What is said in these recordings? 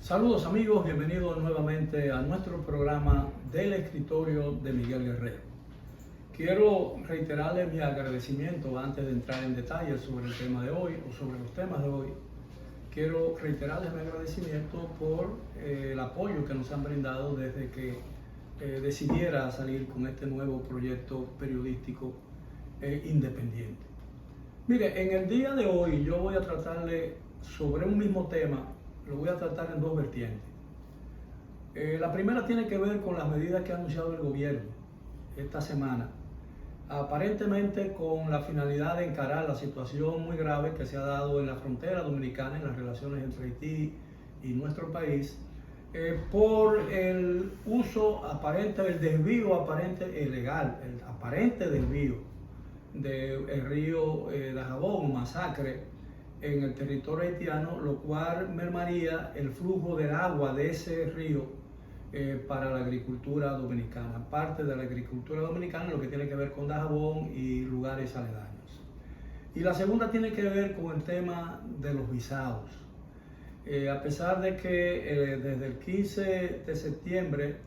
Saludos amigos, bienvenidos nuevamente a nuestro programa del escritorio de Miguel Guerrero. Quiero reiterarles mi agradecimiento antes de entrar en detalles sobre el tema de hoy o sobre los temas de hoy. Quiero reiterarles mi agradecimiento por el apoyo que nos han brindado desde que decidiera salir con este nuevo proyecto periodístico independiente. Mire, en el día de hoy yo voy a tratarle sobre un mismo tema. Lo voy a tratar en dos vertientes. La primera tiene que ver con las medidas que ha anunciado el gobierno esta semana, aparentemente con la finalidad de encarar la situación muy grave que se ha dado en la frontera dominicana, en las relaciones entre Haití y nuestro país, por el uso aparente, el desvío aparente ilegal, el aparente desvío del río Dajabón, masacre, en el territorio haitiano, lo cual mermaría el flujo del agua de ese río para la agricultura dominicana, parte de la agricultura dominicana, lo que tiene que ver con Dajabón y lugares aledaños. Y la segunda tiene que ver con el tema de los visados. A pesar de que desde el 15 de septiembre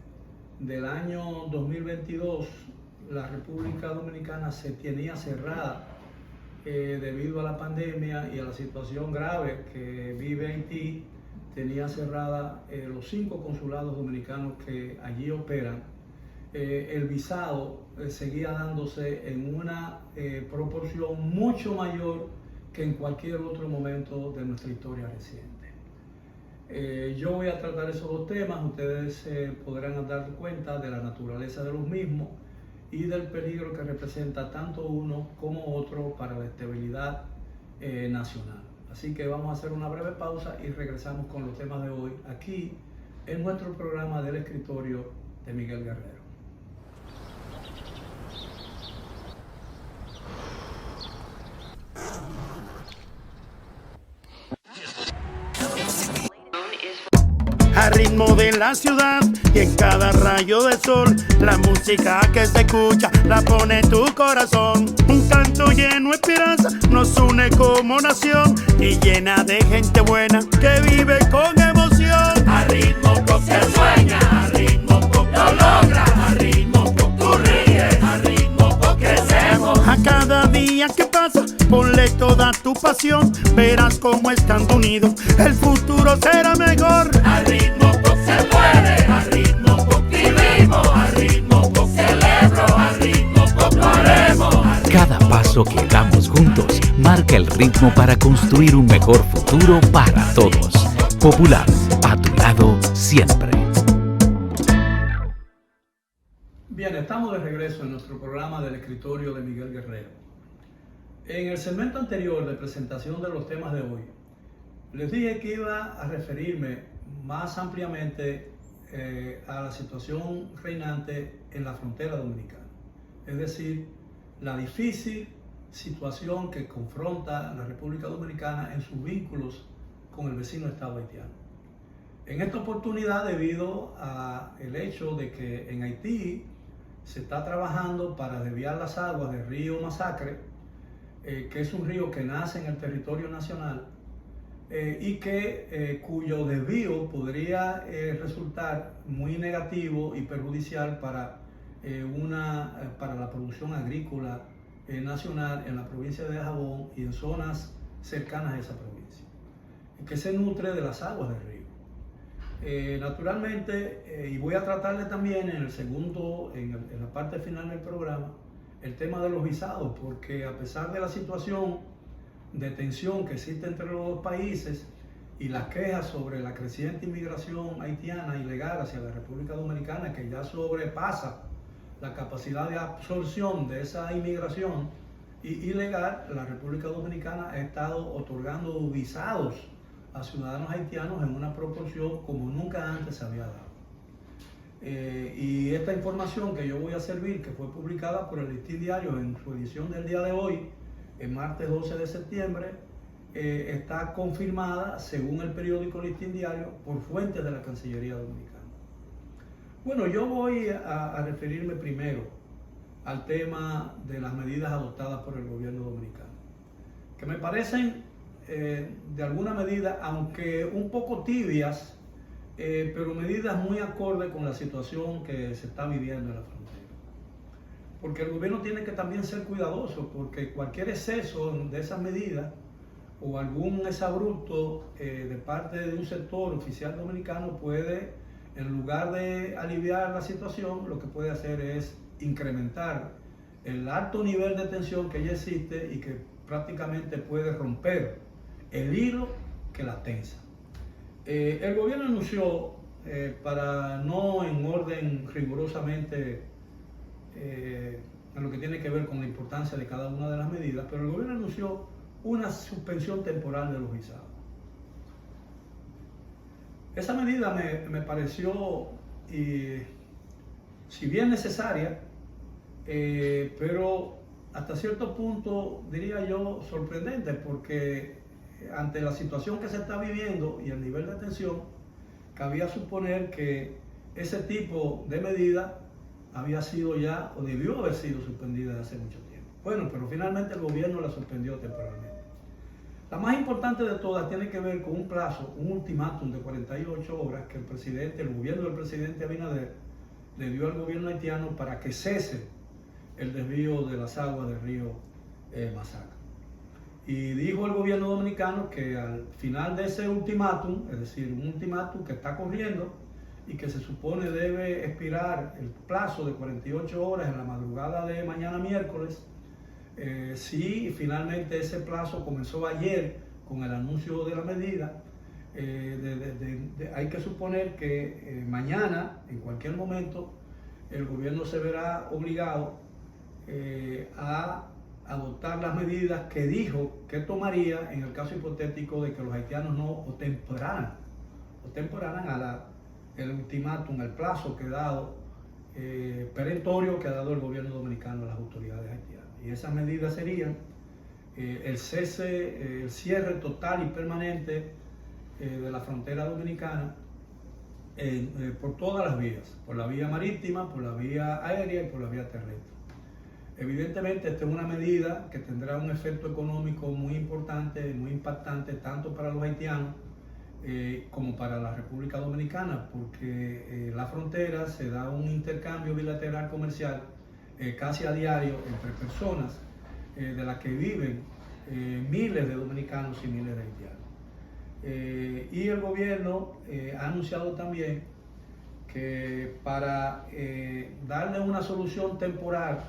del año 2022 la República Dominicana se tenía cerrada debido a la pandemia y a la situación grave que vive Haití, tenía cerrada los 5 consulados dominicanos que allí operan. El visado seguía dándose en una proporción mucho mayor que en cualquier otro momento de nuestra historia reciente. Yo voy a tratar esos dos temas, ustedes podrán dar cuenta de la naturaleza de los mismos y del peligro que representa tanto uno como otro para la estabilidad nacional. Así que vamos a hacer una breve pausa y regresamos con los temas de hoy aquí en nuestro programa del escritorio de Miguel Guerrero. Al ritmo de la ciudad y en cada rayo de sol, la música que se escucha la pone tu corazón. Un canto lleno de esperanza nos une como nación y llena de gente buena que vive con emoción. Al ritmo que sueña, al ritmo que lo logra, al ritmo que tú ríes, al ritmo que crecemos. A cada día que pasa, ponle toda tu pasión, verás cómo estando unidos el futuro será mejor. Al ritmo se puede, al ritmo vivimos, al ritmo celebro, al ritmo lo haremos. Cada paso que damos juntos marca el ritmo para construir un mejor futuro para todos. Popular, a tu lado siempre. Bien, estamos de regreso en nuestro programa del escritorio de Miguel Guerrero. En el segmento anterior de presentación de los temas de hoy, les dije que iba a referirme más ampliamente a la situación reinante en la frontera dominicana, es decir, la difícil situación que confronta la República Dominicana en sus vínculos con el vecino estado haitiano. En esta oportunidad, debido al hecho de que en Haití se está trabajando para desviar las aguas del río Masacre, que es un río que nace en el territorio nacional, y cuyo desvío podría resultar muy negativo y perjudicial para la producción agrícola nacional en la provincia de Dajabón y en zonas cercanas a esa provincia, que se nutre de las aguas del río. Naturalmente, y voy a tratarle también en la parte final del programa, el tema de los visados, porque a pesar de la situación de tensión que existe entre los dos países y las quejas sobre la creciente inmigración haitiana ilegal hacia la República Dominicana, que ya sobrepasa la capacidad de absorción de esa inmigración ilegal, la República Dominicana ha estado otorgando visados a ciudadanos haitianos en una proporción como nunca antes se había dado. Y esta información que yo voy a servir, que fue publicada por el Listín Diario en su edición del día de hoy, el martes 12 de septiembre, está confirmada, según el periódico Listín Diario, por fuentes de la Cancillería Dominicana. Bueno, yo voy a referirme primero al tema de las medidas adoptadas por el gobierno dominicano, que me parecen de alguna medida, aunque un poco tibias, pero medidas muy acordes con la situación que se está viviendo en la frontera. Porque el gobierno tiene que también ser cuidadoso, porque cualquier exceso de esas medidas o algún exabrupto de parte de un sector oficial dominicano puede, en lugar de aliviar la situación, lo que puede hacer es incrementar el alto nivel de tensión que ya existe y que prácticamente puede romper el hilo que la tensa. El gobierno anunció, para no en orden rigurosamente en lo que tiene que ver con la importancia de cada una de las medidas, pero el gobierno anunció una suspensión temporal de los visados. Esa medida me pareció, si bien necesaria, pero hasta cierto punto, diría yo, sorprendente, porque ante la situación que se está viviendo y el nivel de tensión, cabía suponer que ese tipo de medida había sido ya, o debió haber sido suspendida hace mucho tiempo. Bueno, pero finalmente el gobierno la suspendió temporalmente. La más importante de todas tiene que ver con un plazo, un ultimátum de 48 horas que el gobierno del presidente Abinader le dio al gobierno haitiano para que cese el desvío de las aguas del río Masacre. Y dijo el gobierno dominicano que al final de ese ultimátum, es decir, un ultimátum que está corriendo y que se supone debe expirar el plazo de 48 horas en la madrugada de mañana miércoles, si finalmente ese plazo comenzó ayer con el anuncio de la medida, hay que suponer que mañana, en cualquier momento, el gobierno se verá obligado a adoptar las medidas que dijo que tomaría en el caso hipotético de que los haitianos no obtemporaran el ultimátum, el plazo que ha dado, perentorio que ha dado el gobierno dominicano a las autoridades haitianas. Y esas medidas serían el cese, el cierre total y permanente de la frontera dominicana por todas las vías, por la vía marítima, por la vía aérea y por la vía terrestre. Evidentemente, esta es una medida que tendrá un efecto económico muy importante, muy impactante, tanto para los haitianos como para la República Dominicana, porque en la frontera se da un intercambio bilateral comercial casi a diario entre personas de las que viven miles de dominicanos y miles de haitianos. Y el gobierno ha anunciado también que para darle una solución temporal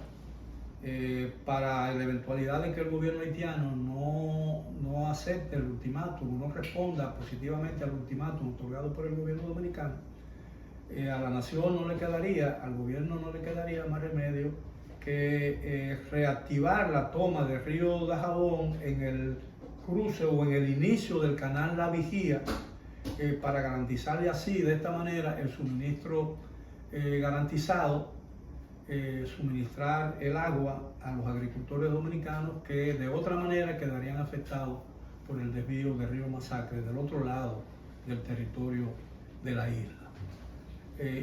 para la eventualidad de que el gobierno haitiano no acepte el ultimátum, no responda positivamente al ultimátum otorgado por el gobierno dominicano, a la nación al gobierno no le quedaría más remedio que reactivar la toma del río Dajabón en el cruce o en el inicio del canal La Vigía, para garantizarle así, de esta manera, el suministro garantizado, suministrar el agua a los agricultores dominicanos que de otra manera quedarían afectados por el desvío del río Masacre del otro lado del territorio de la isla.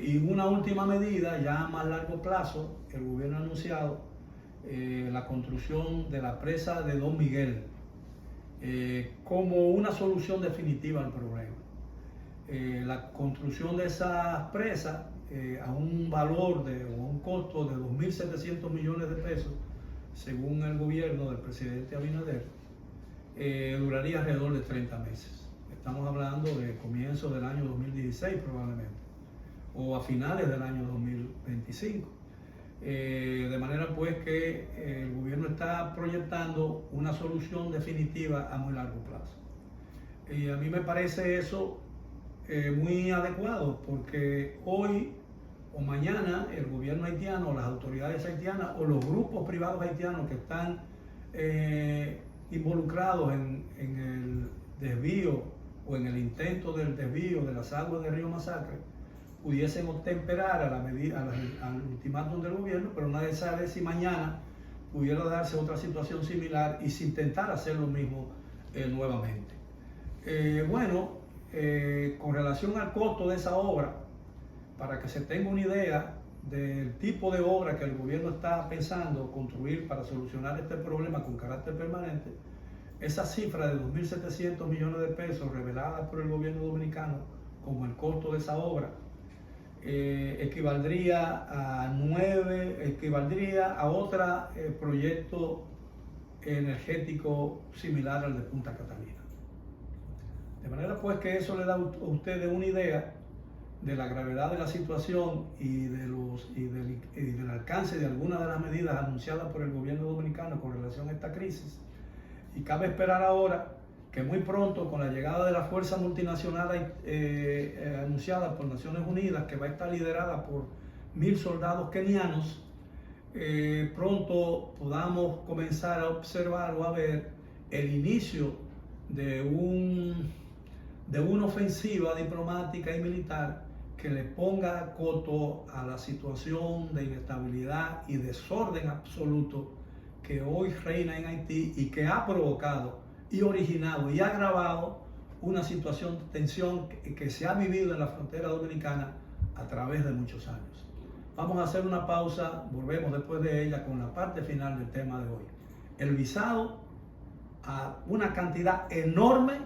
Y una última medida, ya a más largo plazo, el gobierno ha anunciado la construcción de la presa de Don Miguel como una solución definitiva al problema. La construcción de esas presas a un valor o un costo de 2.700 millones de pesos, según el gobierno del presidente Abinader, duraría alrededor de 30 meses. Estamos hablando de comienzos del año 2016 probablemente, o a finales del año 2025. De manera pues que el gobierno está proyectando una solución definitiva a muy largo plazo. Y a mí me parece eso muy adecuado, porque hoy o mañana el gobierno haitiano, las autoridades haitianas o los grupos privados haitianos que están involucrados en el desvío o en el intento del desvío de las aguas del río Masacre pudiesen obtemperar al ultimátum del gobierno, pero nadie sabe si mañana pudiera darse otra situación similar y se intentar hacer lo mismo nuevamente. Con relación al costo de esa obra, para que se tenga una idea del tipo de obra que el gobierno está pensando construir para solucionar este problema con carácter permanente, esa cifra de 2.700 millones de pesos revelada por el gobierno dominicano como el costo de esa obra equivaldría a otro proyecto energético similar al de Punta Catalina. De manera pues que eso le da a ustedes una idea de la gravedad de la situación y del alcance de algunas de las medidas anunciadas por el gobierno dominicano con relación a esta crisis. Y cabe esperar ahora que muy pronto, con la llegada de la fuerza multinacional anunciada por Naciones Unidas, que va a estar liderada por 1.000 soldados kenianos, pronto podamos comenzar a observar o a ver el inicio de una ofensiva diplomática y militar que le ponga coto a la situación de inestabilidad y desorden absoluto que hoy reina en Haití y que ha provocado y originado y agravado una situación de tensión que se ha vivido en la frontera dominicana a través de muchos años. Vamos a hacer una pausa, volvemos después de ella con la parte final del tema de hoy. El visado a una cantidad enorme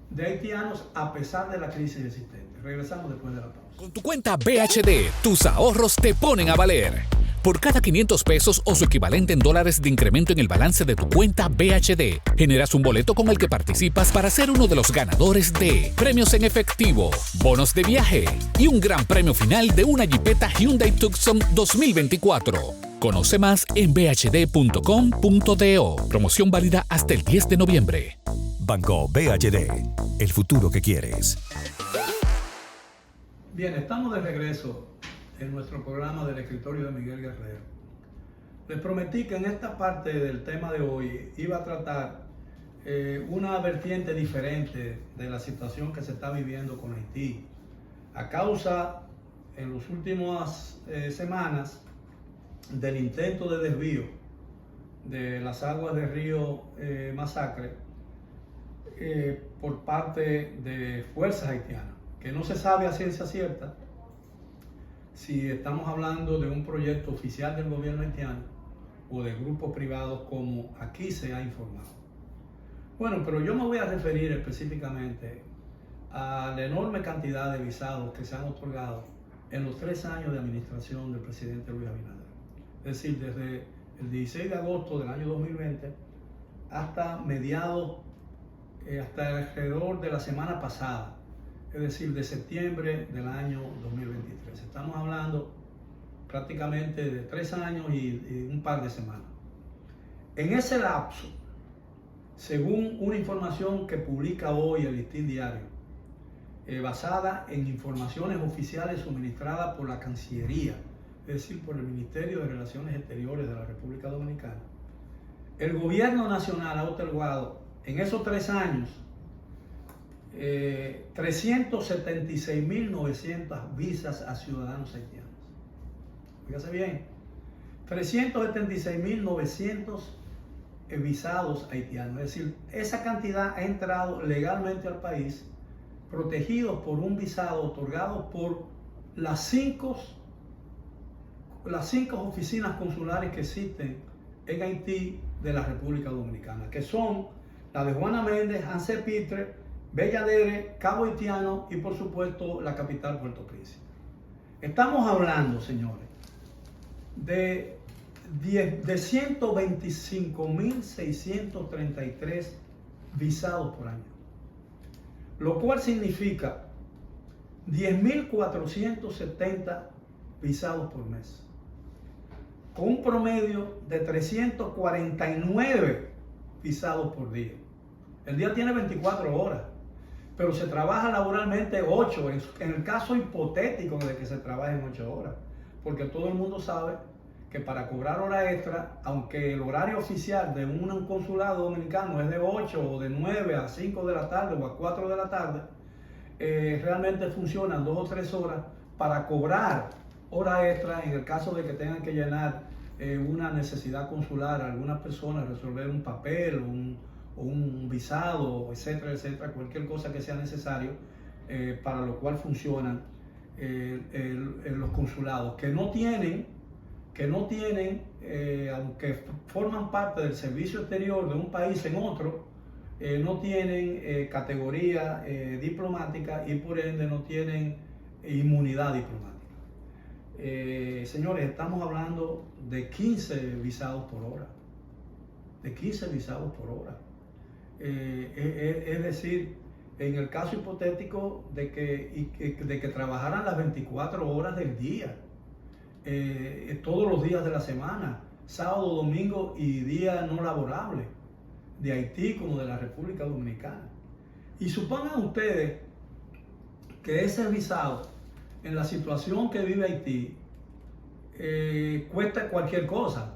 de haitianos a pesar de la crisis existente. Regresamos después de la pausa. Con tu cuenta BHD, tus ahorros te ponen a valer. Por cada 500 pesos o su equivalente en dólares de incremento en el balance de tu cuenta BHD, generas un boleto con el que participas para ser uno de los ganadores de premios en efectivo, bonos de viaje y un gran premio final de una Jeepeta Hyundai Tucson 2024. Conoce más en bhd.com.do. Promoción válida hasta el 10 de noviembre. Banco BHD, el futuro que quieres. Bien, estamos de regreso en nuestro programa del escritorio de Miguel Guerrero. Les prometí que en esta parte del tema de hoy iba a tratar una vertiente diferente de la situación que se está viviendo con Haití, a causa en las últimas semanas del intento de desvío de las aguas del río Masacre por parte de fuerzas haitianas, que no se sabe a ciencia cierta si estamos hablando de un proyecto oficial del gobierno haitiano o de grupos privados como aquí se ha informado. Bueno, pero yo me voy a referir específicamente a la enorme cantidad de visados que se han otorgado en los 3 años de administración del presidente Luis Abinader. Es decir, desde el 16 de agosto del año 2020 hasta hasta alrededor de la semana pasada, es decir, de septiembre del año 2023. Estamos hablando prácticamente de 3 años y un par de semanas. En ese lapso, según una información que publica hoy el Listín Diario, basada en informaciones oficiales suministradas por la Cancillería, es decir, por el Ministerio de Relaciones Exteriores de la República Dominicana, el gobierno nacional ha otorgado en esos 3 años 376.900 visas a ciudadanos haitianos. Fíjate bien, 376.900 visados haitianos. Es decir, esa cantidad ha entrado legalmente al país, protegidos por un visado otorgado por las 5 oficinas consulares que existen en Haití de la República Dominicana, que son la de Juana Méndez, Anse Pitre, Belladere, Cabo Haitiano y por supuesto la capital Puerto Príncipe. Estamos hablando, señores, de 125.633 visados por año, lo cual significa 10.470 visados por mes, con un promedio de 349 visados por día. El día tiene 24 horas, pero se trabaja laboralmente 8, en el caso hipotético de que se trabajen 8 horas, porque todo el mundo sabe que para cobrar hora extra, aunque el horario oficial de un consulado dominicano es de 8 o de 9 a 5 de la tarde o a 4 de la tarde, realmente funcionan 2 o 3 horas para cobrar hora extra en el caso de que tengan que llenar una necesidad consular a algunas personas, resolver un papel o un visado, etcétera, etcétera, cualquier cosa que sea necesario, para lo cual funcionan los consulados, que no tienen, aunque forman parte del servicio exterior de un país en otro, no tienen categoría diplomática y por ende no tienen inmunidad diplomática. Señores, estamos hablando de 15 visados por hora. De 15 visados por hora. Es decir, en el caso hipotético de que trabajaran las 24 horas del día, todos los días de la semana, sábado, domingo y día no laborable, de Haití como de la República Dominicana. Y supongan ustedes que ese visado, en la situación que vive Haití, cuesta cualquier cosa,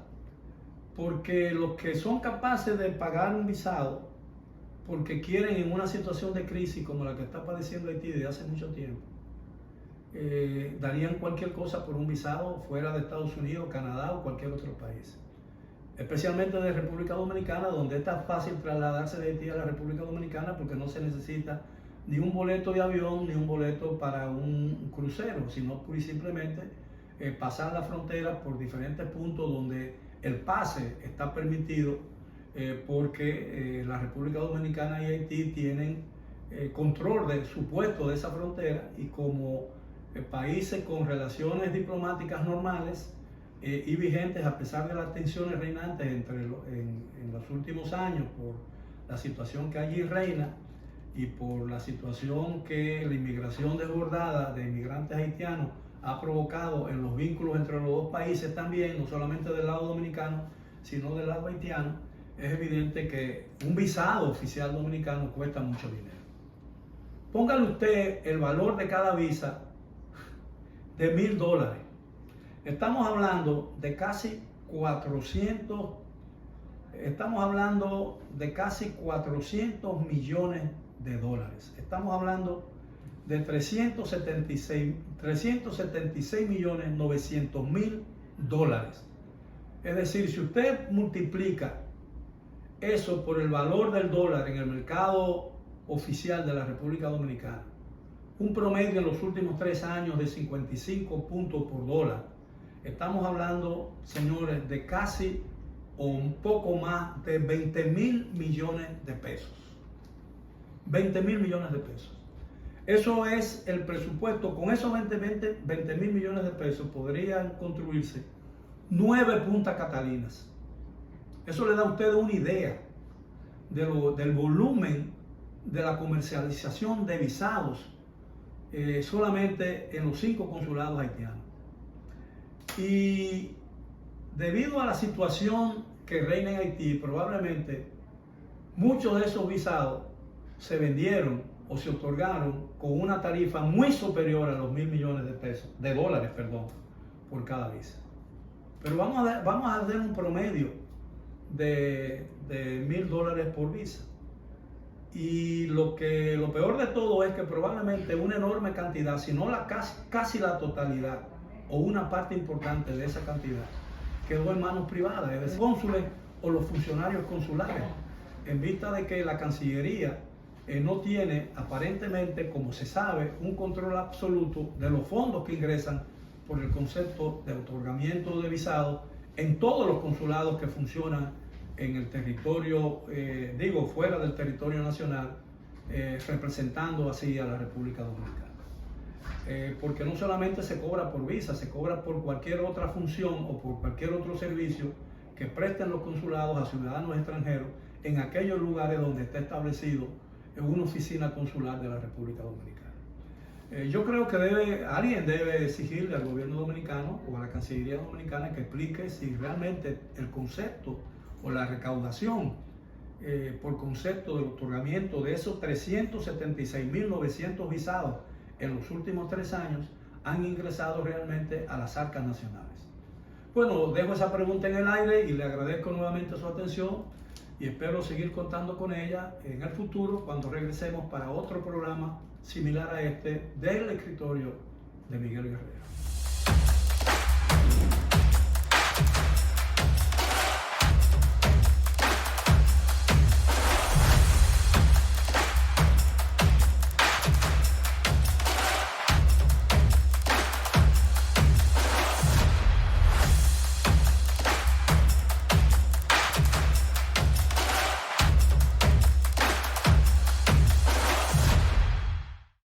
porque los que son capaces de pagar un visado porque quieren, en una situación de crisis como la que está padeciendo Haití desde hace mucho tiempo, darían cualquier cosa por un visado fuera de Estados Unidos, Canadá o cualquier otro país, especialmente de República Dominicana, donde es tan fácil trasladarse de Haití a la República Dominicana porque no se necesita ni un boleto de avión ni un boleto para un crucero, sino pura y simplemente pasar la frontera por diferentes puntos donde el pase está permitido, porque la República Dominicana y Haití tienen control de su puesto de esa frontera, y como países con relaciones diplomáticas normales y vigentes, a pesar de las tensiones reinantes en los últimos años por la situación que allí reina y por la situación que la inmigración desbordada de inmigrantes haitianos ha provocado en los vínculos entre los dos países también, no solamente del lado dominicano, sino del lado haitiano, es evidente que un visado oficial dominicano cuesta mucho dinero. Póngale usted el valor de cada visa de $1,000. Estamos hablando de casi 400 millones de dólares. Estamos hablando de 376.900.000 dólares. Es decir, si usted multiplica eso por el valor del dólar en el mercado oficial de la República Dominicana, un promedio en los últimos 3 años de 55 puntos por dólar, estamos hablando, señores, de casi o un poco más de 20.000 millones de pesos. 20.000 millones de pesos. Eso es el presupuesto. Con esos 20.000 millones de pesos podrían construirse 9 Punta Catalinas. Eso le da a ustedes una idea del volumen de la comercialización de visados solamente en los 5 consulados haitianos. Y debido a la situación que reina en Haití, probablemente muchos de esos visados se vendieron o se otorgaron con una tarifa muy superior a los 1.000 millones de dólares, por cada visa. Pero vamos a hacer un promedio de $1.000 por visa. Y lo peor de todo es que probablemente una enorme cantidad, si no casi la totalidad o una parte importante de esa cantidad, quedó en manos privadas, es decir, cónsules o los funcionarios consulares, en vista de que la Cancillería no tiene aparentemente, como se sabe, un control absoluto de los fondos que ingresan por el concepto de otorgamiento de visados en todos los consulados que funcionan en el territorio, fuera del territorio nacional, representando así a la República Dominicana. Porque no solamente se cobra por visa, se cobra por cualquier otra función o por cualquier otro servicio que presten los consulados a ciudadanos extranjeros en aquellos lugares donde está establecido una oficina consular de la República Dominicana. Yo creo que alguien debe exigirle al gobierno dominicano o a la Cancillería dominicana que explique si realmente el concepto o la recaudación por concepto del otorgamiento de esos 376.900 visados en los últimos 3 años han ingresado realmente a las arcas nacionales. Bueno, dejo esa pregunta en el aire y le agradezco nuevamente su atención y espero seguir contando con ella en el futuro cuando regresemos para otro programa similar a este del escritorio de Miguel Guerrero.